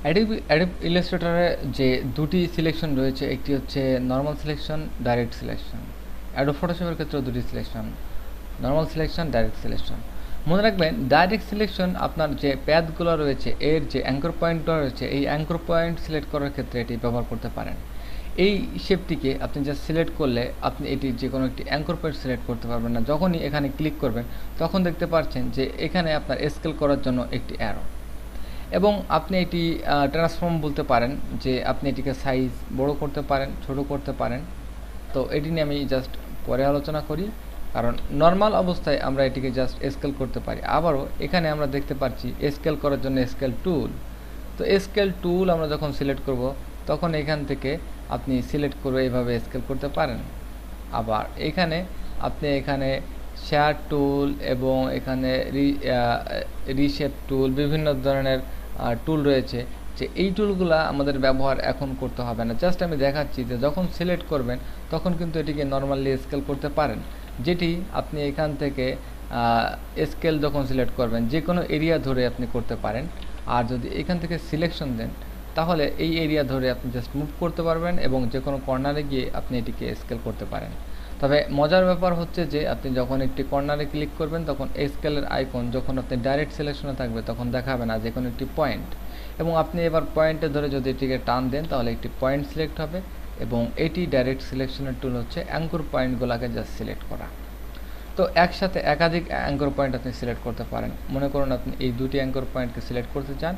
Adobe ইলাস্ট্রেটরে যে দুটি selection রয়েছে, একটি হচ্ছে normal selection, direct selection. Adobe ফটোশপের ক্ষেত্রেও দুটি selection, normal selection, direct selection. মনে রাখবেন ডাইরেক্ট সিলেকশন আপনার যে প্যাথগুলো রয়েছে, এর যে অ্যাঙ্কর পয়েন্টগুলো রয়েছে, এই অ্যাঙ্কর পয়েন্ট সিলেক্ট করার ক্ষেত্রে এটি ব্যবহার করতে পারেন। এই শেপটিকে আপনি জাস্ট সিলেক্ট করলে আপনি এটি যে কোনো একটি অ্যাঙ্কর পয়েন্ট সিলেক্ট করতে পারবেন না। যখনই এখানে ক্লিক করবেন তখন দেখতে পাচ্ছেন যে এখানে আপনার স্কেল করার জন্য একটি অ্যারো, এবং আপনি এটি ট্রান্সফর্ম বলতে পারেন, যে আপনি এটিকে সাইজ বড় করতে পারেন, ছোট করতে পারেন। তো এটি নিয়ে আমি জাস্ট পরে আলোচনা করি, কারণ নর্মাল অবস্থায় আমরা এটিকে জাস্ট স্কেল করতে পারি। আবারও এখানে আমরা দেখতে পাচ্ছি স্কেল করার জন্য স্কেল টুল। তো স্কেল টুল আমরা যখন সিলেক্ট করব তখন এখান থেকে আপনি সিলেক্ট করে এইভাবে স্কেল করতে পারেন। আবার এখানে শেয়ার টুল এবং এখানে রিশেপ টুল, বিভিন্ন ধরনের টুল রয়েছে, যে এই টুলগুলো আমাদের ব্যবহার এখন করতে হবে না। জাস্ট আমি দেখাচ্ছি যে যখন সিলেক্ট করবেন তখন কিন্তু এটিকে নর্মালি স্কেল করতে পারেন, যেটি আপনি এখান থেকে স্কেল যখন সিলেক্ট করবেন যে কোনো এরিয়া ধরে আপনি করতে পারেন। আর যদি এখান থেকে সিলেকশন দেন তাহলে এই এরিয়া ধরে আপনি জাস্ট মুভ করতে পারবেন এবং যে কোনো কর্নারে গিয়ে আপনি এটিকে স্কেল করতে পারেন। তবে মজার ব্যাপার হচ্ছে যে আপনি যখন একটি কর্নারে ক্লিক করবেন তখন এই স্কেলের আইকন যখন আপনি ডাইরেক্ট সিলেকশনে থাকবে তখন দেখাবে না, যে কোনো একটি পয়েন্ট। এবং আপনি এবার পয়েন্টে ধরে যদি এটিকে টান দেন তাহলে একটি পয়েন্ট সিলেক্ট হবে, এবং এটি ডাইরেক্ট সিলেকশনের টুল হচ্ছে অ্যাঙ্কর পয়েন্টগুলোকে জাস্ট সিলেক্ট করা। তো একসাথে একাধিক অ্যাঙ্কর পয়েন্ট আপনি সিলেক্ট করতে পারেন। মনে করুন আপনি এই দুটি অ্যাঙ্কর পয়েন্টকে সিলেক্ট করতে চান।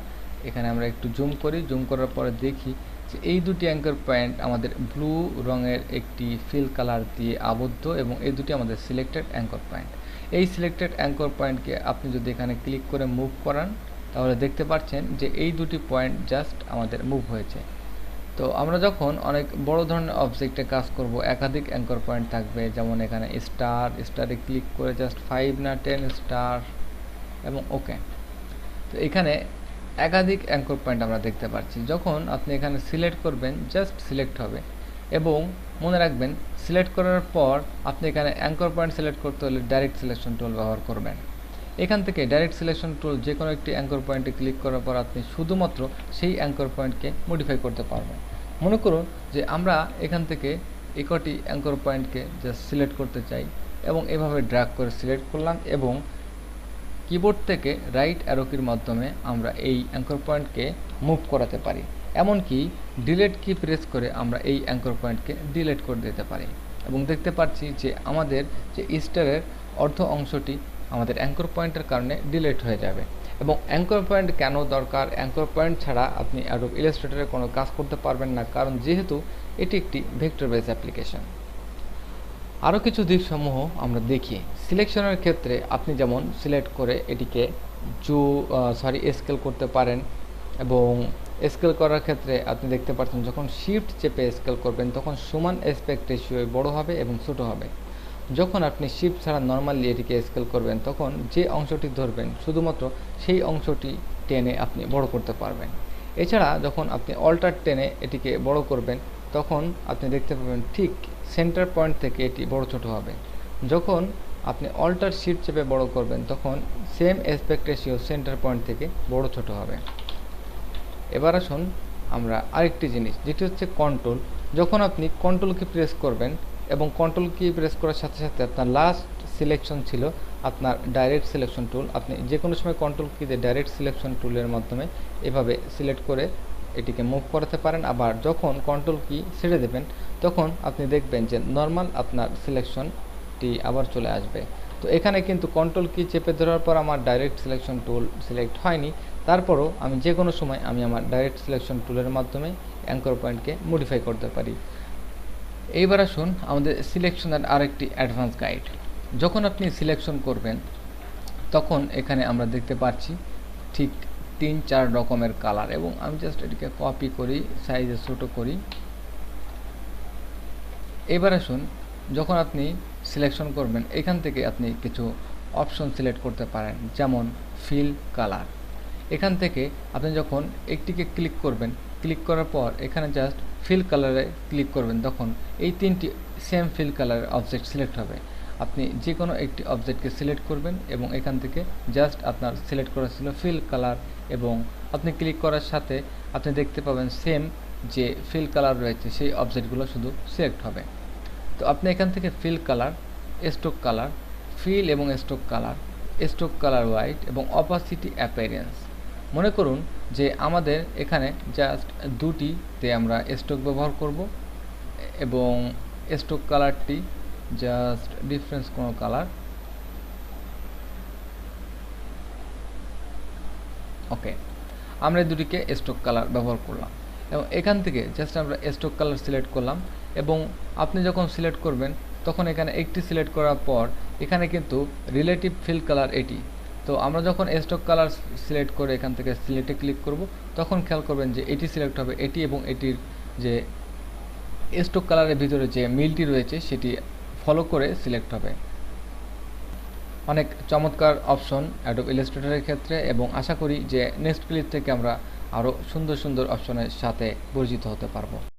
এখানে আমরা একটু জুম করি, জুম করার পরে দেখি যে এই দুটি অ্যাঙ্কর পয়েন্ট আমাদের ব্লু রঙের একটি ফিল কালার দিয়ে আবদ্ধ, এবং এই দুটি আমাদের সিলেক্টেড অ্যাঙ্কর পয়েন্ট। এই সিলেক্টেড অ্যাঙ্কর পয়েন্টকে আপনি যদি এখানে ক্লিক করে মুভ করান তাহলে দেখতে পাচ্ছেন যে এই দুটি পয়েন্ট জাস্ট আমাদের মুভ হয়েছে। তো আমরা যখন অনেক বড় ধরনের অবজেক্টে কাজ করব, একাধিক অ্যাঙ্কর পয়েন্ট থাকবে, যেমন এখানে স্টারে ক্লিক করে জাস্ট 5 না 10 স্টার এবং ওকে। তো এখানে একাধিক অ্যাঙ্কর পয়েন্ট আমরা দেখতে পাচ্ছি। যখন আপনি এখানে সিলেক্ট করবেন জাস্ট সিলেক্ট হবে, এবং মনে রাখবেন সিলেক্ট করার পর আপনি এখানে অ্যাঙ্কর পয়েন্ট সিলেক্ট করতে হলে ডাইরেক্ট সিলেকশন টুল ব্যবহার করবেন। এখান থেকে ডাইরেক্ট সিলেকশন টুল যে কোনো একটি অ্যাঙ্কর পয়েন্টে ক্লিক করার পর আপনি শুধুমাত্র সেই অ্যাঙ্কর পয়েন্টকে মডিফাই করতে পারবেন। মনে করুন যে আমরা এখান থেকে একটি অ্যাঙ্কর পয়েন্টকে জাস্ট সিলেক্ট করতে চাই, এবং এভাবে ড্র্যাগ করে সিলেক্ট করলাম, এবং কিবোর্ড থেকে রাইট অ্যারো কির মাধ্যমে আমরা এই অ্যাঙ্কর পয়েন্টকে মুভ করাতে পারি। এমনকি ডিলিট কি প্রেস করে আমরা এই অ্যাঙ্কর পয়েন্টকে ডিলিট করে দিতে পারি, এবং দেখতে পাচ্ছি যে আমাদের যে স্টারের অর্ধ অংশটি আমাদের অ্যাঙ্কর পয়েন্টের কারণে ডিলিট হয়ে যাবে। এবং অ্যাঙ্কর পয়েন্ট কেন দরকার? অ্যাঙ্কর পয়েন্ট ছাড়া আপনি অ্যাডোব ইলাস্ট্রেটরে কোনো কাজ করতে পারবেন না, কারণ যেহেতু এটি একটি ভেক্টর বেস অ্যাপ্লিকেশন। আরও কিছু দিকসমূহ আমরা দেখি। সিলেকশনের ক্ষেত্রে আপনি যেমন সিলেক্ট করে এটিকে স্কেল করতে পারেন, এবং স্কেল করার ক্ষেত্রে আপনি দেখতে পাচ্ছেন যখন শিফট চেপে স্কেল করবেন তখন সমান অ্যাসপেক্ট রেশিওয় বড় হবে এবং ছোট হবে। যখন আপনি শিফট ছাড়া নর্মালি এটিকে স্কেল করবেন তখন যে অংশটি ধরবেন শুধুমাত্র সেই অংশটি টেনে আপনি বড় করতে পারবেন। এছাড়া যখন আপনি অল্টার টেনে এটিকে বড় করবেন তখন আপনি দেখতে পাবেন ঠিক সেন্টার পয়েন্ট থেকে এটি বড় ছোট হবে। যখন আপনি অল্টার শিফট চেপে বড় করবেন তখন same aspect ratio centre point থেকে বড় ছোট হবে। এবার আসুন আমরা আরেকটি জিনিস, যেটি হচ্ছে কন্ট্রোল। যখন আপনি কন্ট্রোল কি প্রেস করবেন এবং কন্ট্রোল কি প্রেস করার সাথে সাথে আপনার লাস্ট সিলেকশন ছিল আপনার ডাইরেক্ট সিলেকশন টুল, আপনি যে কোনো সময় কন্ট্রোল কি দিয়ে ডাইরেক্ট সিলেকশন টুলের মাধ্যমে এভাবে সিলেক্ট করে এটিকে মুভ করাতে পারেন। আবার যখন কন্ট্রোল কি ছেড়ে দেবেন তখন আপনি দেখবেন যে নর্মাল আপনার সিলেকশনটি আবার চলে আসবে। তো এখানে কিন্তু কন্ট্রোল কি চেপে ধরার পর আমার ডাইরেক্ট সিলেকশন টুল সিলেক্ট হয়নি, তারপরও আমি যে কোনো সময় আমি আমার ডাইরেক্ট সিলেকশন টুলের মাধ্যমে অ্যাঙ্কর পয়েন্টকে মডিফাই করতে পারি। এইবার আসুন আমাদের সিলেকশনের আরেকটি অ্যাডভান্স গাইড। যখন আপনি সিলেকশন করবেন তখন এখানে আমরা দেখতে পাচ্ছি ঠিক 3-4 রকমের কালার, এবং আমি জাস্ট এটিকে কপি করি, সাইজে ছোটো করি। এবার আসুন যখন আপনি সিলেকশন করবেন এখান থেকে আপনি কিছু অপশন সিলেক্ট করতে পারেন, যেমন ফিল কালার। এখান থেকে আপনি যখন একটিকে ক্লিক করবেন, ক্লিক করার পর এখানে জাস্ট ফিল কালারে ক্লিক করবেন, তখন এই 3টি সেম ফিল কালারের অবজেক্ট সিলেক্ট হবে। আপনি যে কোনো একটি অবজেক্টকে সিলেক্ট করবেন এবং এখান থেকে জাস্ট আপনার সিলেক্ট করা ছিল ফিল কালার, এবং আপনি ক্লিক করার সাথে আপনি দেখতে পাবেন সেম যে ফিল কালার রয়েছে সেই অবজেক্টগুলো শুধু সিলেক্ট হবে। তো আপনি এখান থেকে fill colour, stroke colour, fill এবং স্ট্রোক কালার হোয়াইট এবং অপাসিটি অ্যাপিয়ারেন্স, মনে করুন যে আমাদের এখানে জাস্ট দুটিতে আমরা স্ট্রোক ব্যবহার করব এবং স্ট্রোক কালারটি জাস্ট ডিফারেন্স কোনো কালার, ওকে, আমরা এই দুটিকে স্ট্রোক কালার ব্যবহার করলাম এবং এখান থেকে জাস্ট আমরা স্ট্রোক কালার সিলেক্ট করলাম এবং আপনি যখন সিলেক্ট করবেন তখন এখানে একটি সিলেক্ট করার পর এখানে কিন্তু রিলেটিভ ফিল কালার এটি। তো আমরা যখন স্ট্রোক কালার সিলেক্ট করে এখান থেকে সিলেক্টে ক্লিক করব তখন খেয়াল করবেন যে এটি সিলেক্ট হবে, এটি এবং এটির যে স্ট্রোক কালারের ভিতরে যে মিলটি রয়েছে সেটি ফলো করে সিলেক্ট হবে। অনেক চমৎকার অপশন অ্যাডোব ইলাস্ট্রেটরের ক্ষেত্রে এবং আশা করি যে নেক্সট ক্লিপ থেকে আমরা আরও সুন্দর সুন্দর অপশনের সাথে পরিচিত হতে পারবো।